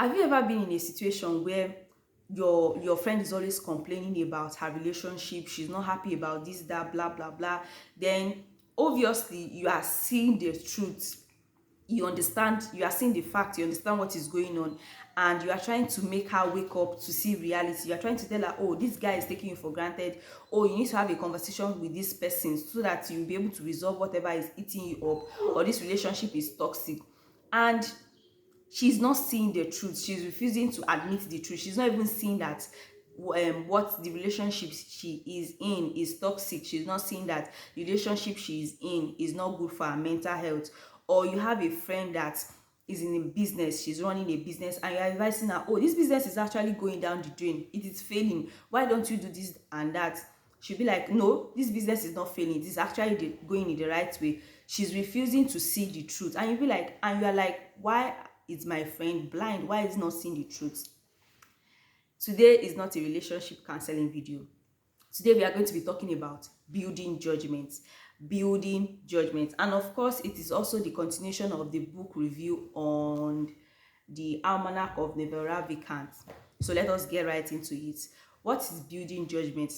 Have you ever been in a situation where your friend is always complaining about her relationship, she's not happy about this, that, blah blah blah? Then obviously you are seeing the truth, you understand, you are seeing the fact, you understand what is going on, and you are trying to make her wake up to see reality. You are trying to tell her, oh, this guy is taking you for granted. Oh, you need to have a conversation with this person so that you'll be able to resolve whatever is eating you up, or this relationship is toxic. And she's not seeing the truth, she's refusing to admit the truth, she's not even seeing that what the relationship she is in is toxic. She's not seeing that the relationship she is in is not good for her mental health. Or you have a friend that is in a business, she's running a business, and you're advising her, oh, this business is actually going down the drain, it is failing, why don't you do this and that? She'll be like, no, this business is not failing, it is actually going in the right way. She's refusing to see the truth, and you'll be like, and you're like, why is my friend blind? Why is not seeing the truth? Today is not a relationship counseling video. Today we are going to be talking about building judgment. Building judgment. And of course, it is also the continuation of the book review on the Almanack of Naval RAVIKANT. So let us get right into it. What is building judgment?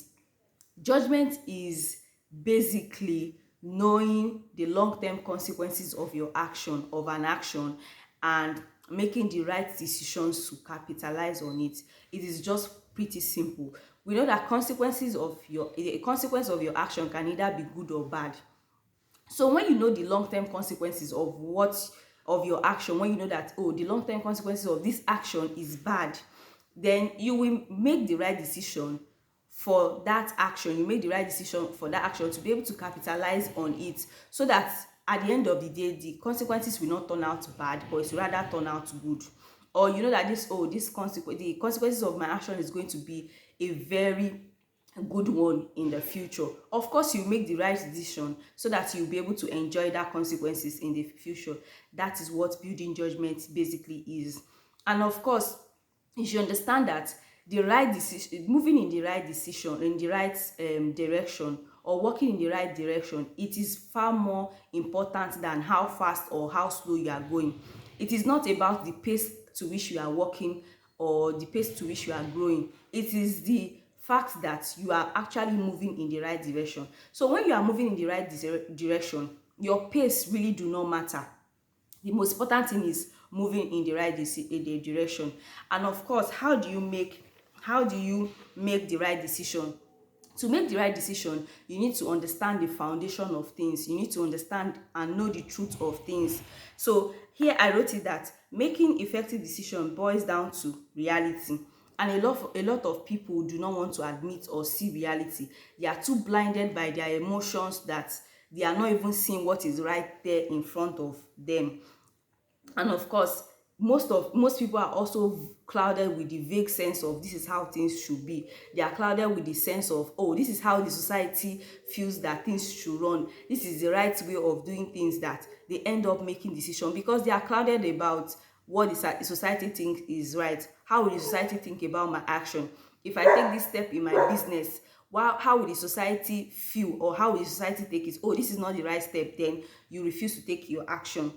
Judgment is basically knowing the long-term consequences of your action, of an action, and making the right decisions to capitalize on it. It is just pretty simple. We know that a consequence of your action can either be good or bad. So when you know the long-term consequences of your action, when you know that, oh, the long-term consequences of this action is bad, then you will make the right decision for that action. You make the right decision for that action to be able to capitalize on it, so that at the end of the day the consequences will not turn out bad, but it's rather turn out good. Or you know that the consequences of my action is going to be a very good one in the future. Of course, you make the right decision so that you'll be able to enjoy that consequences in the future. That is what building judgment basically is. And of course, you should understand that the right decision, moving in the right decision, in the right direction, or working in the right direction, it is far more important than how fast or how slow you are going. It is not about the pace to which you are walking or the pace to which you are growing. It is the fact that you are actually moving in the right direction. So when you are moving in the right direction, your pace really do not matter. The most important thing is moving in the right direction. And of course, how do you make the right decision? To make the right decision, you need to understand the foundation of things. You need to understand and know the truth of things. So here I wrote it that making effective decision boils down to reality. And a lot of people do not want to admit or see reality. They are too blinded by their emotions that they are not even seeing what is right there in front of them. And of course, most people are also clouded with the vague sense of this is how things should be. They are clouded with the sense of, oh, this is how the society feels that things should run, this is the right way of doing things, that they end up making decisions because they are clouded about what the society thinks is right. How will the society think about my action? If I take this step in my business, how will the society feel, or how will the society take it? Oh, this is not the right step, then you refuse to take your action.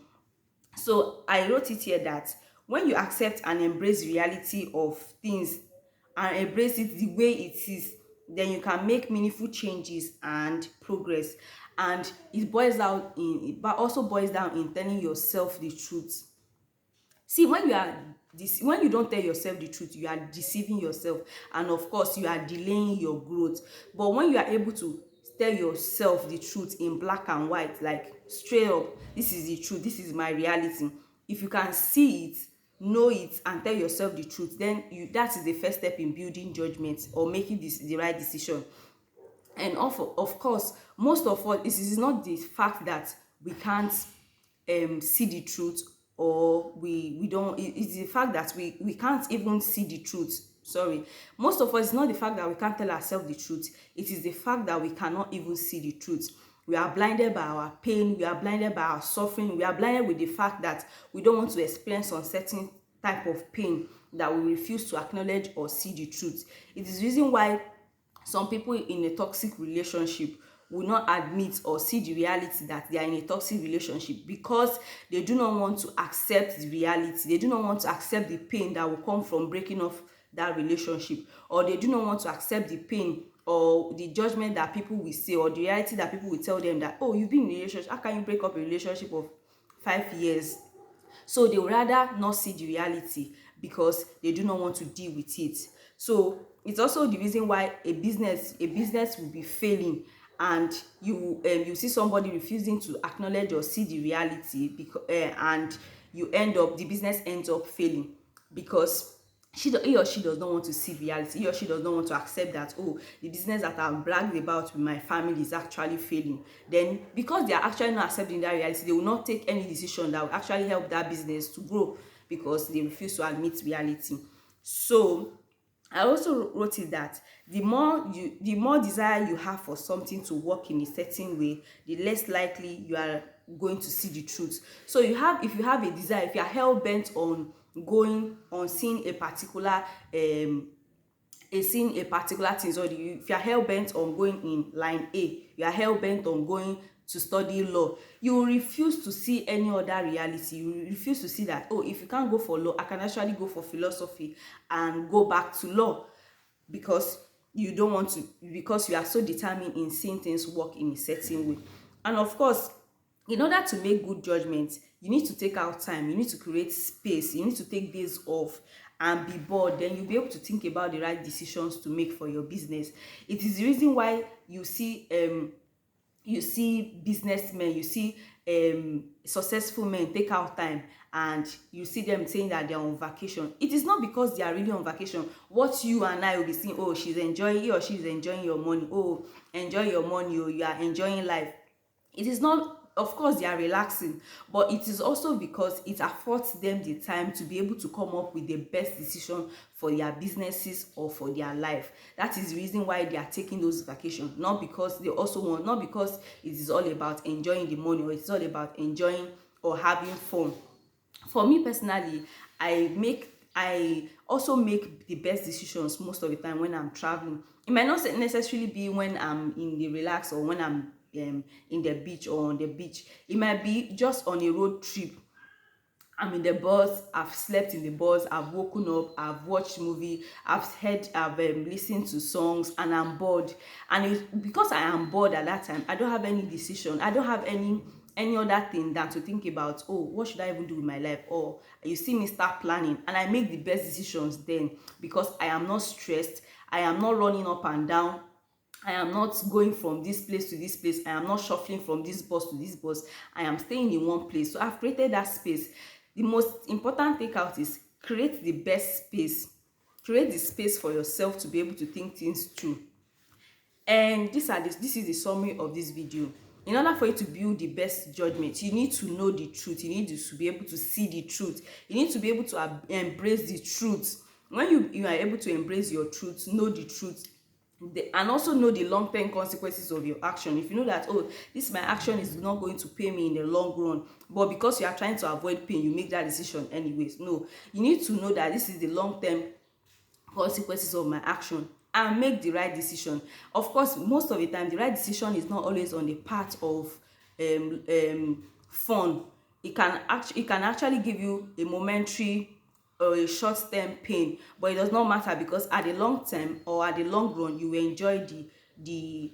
So I wrote it here that when you accept and embrace reality of things and embrace it the way it is, then you can make meaningful changes and progress. And it also boils down in telling yourself the truth. See, when you don't tell yourself the truth, you are deceiving yourself, and of course you are delaying your growth. But when you are able to tell yourself the truth in black and white, like straight up, this is the truth, this is my reality. If you can see it, know it, and tell yourself the truth, then that is the first step in building judgment or making the right decision. And of course, most of all, it is not the fact that we can't see the truth, or we don't, it's the fact that we can't even see the truth. Sorry, most of us, it's not the fact that we can't tell ourselves the truth, it is the fact that we cannot even see the truth. We are blinded by our pain, we are blinded by our suffering, we are blinded with the fact that we don't want to experience some certain type of pain, that we refuse to acknowledge or see the truth. It is the reason why some people in a toxic relationship will not admit or see the reality that they are in a toxic relationship, because they do not want to accept the reality. They do not want to accept the pain that will come from breaking off that relationship, or they do not want to accept the pain or the judgment that people will say, or the reality that people will tell them that, oh, you've been in a relationship, how can you break up a relationship of 5 years? So they would rather not see the reality because they do not want to deal with it. So it's also the reason why a business will be failing, and you see somebody refusing to acknowledge or see the reality, because and the business ends up failing, because he or she does not want to see reality. He or she does not want to accept that, oh, the business that I've bragged about with my family is actually failing. Then because they are actually not accepting that reality, they will not take any decision that will actually help that business to grow, because they refuse to admit reality. So I also wrote it that the more desire you have for something to work in a certain way, the less likely you are going to see the truth. So if you have a desire, if you are hell bent on going on seeing a particular seeing a particular thing, so if you are hell bent on going in line A, you are hell bent on going to study law, you will refuse to see any other reality. You will refuse to see that, oh, if you can't go for law, I can actually go for philosophy and go back to law, because you don't want to, because you are so determined in seeing things work in a certain way. And of course, in order to make good judgments, you need to take out time, you need to create space, you need to take days off and be bored. Then you'll be able to think about the right decisions to make for your business. It is the reason why you see businessmen, you see successful men take out time, and you see them saying that they're on vacation. It is not because they are really on vacation. What you and I will be saying, oh, he or she is enjoying your money, oh, enjoy your money, oh, you are enjoying life. It is not, of course they are relaxing, but it is also because it affords them the time to be able to come up with the best decision for their businesses or for their life. That is the reason why they are taking those vacations, not because they also want, not because it is all about enjoying the money, or it's all about enjoying or having fun. For me personally, I also make the best decisions most of the time when I'm traveling. It might not necessarily be when I'm in the relax, or when I'm in the beach or on the beach. It might be just on a road trip. I'm in the bus, I've slept in the bus, I've woken up, I've watched movie, I've listened to songs, and I'm bored. And because I am bored at that time, I don't have any decision. I don't have any other thing than to think about, oh, what should I even do with my life? Or you see me start planning, and I make the best decisions then, because I am not stressed, I am not running up and down, I am not going from this place to this place, I am not shuffling from this bus to this bus, I am staying in one place. So I've created that space. The most important takeout is create the best space. Create the space for yourself to be able to think things through. And this is the summary of this video. In order for you to build the best judgment, you need to know the truth. You need to be able to see the truth. You need to be able to embrace the truth. When you are able to embrace your truth, know the truth, and also know the long-term consequences of your action. If you know that, oh, this my action is not going to pay me in the long run, but because you are trying to avoid pain, you make that decision anyways. No, you need to know that this is the long-term consequences of my action, and make the right decision. Of course, most of the time the right decision is not always on the part of fun. It can actually give you a momentary or a short-term pain, but it does not matter, because at the long term or at the long run, you will enjoy the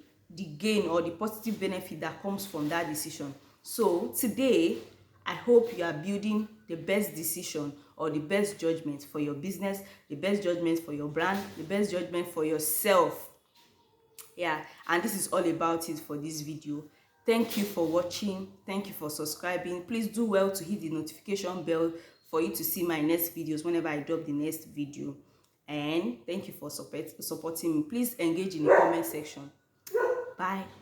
gain or the positive benefit that comes from that decision. So today, I hope you are building the best decision or the best judgment for your business, the best judgment for your brand, the best judgment for yourself. Yeah, and this is all about it for this video. Thank you for watching. Thank you for subscribing. Please do well to hit the notification bell for you to see my next videos whenever I drop the next video. And thank you for supporting me. Please engage in the comment section. Bye.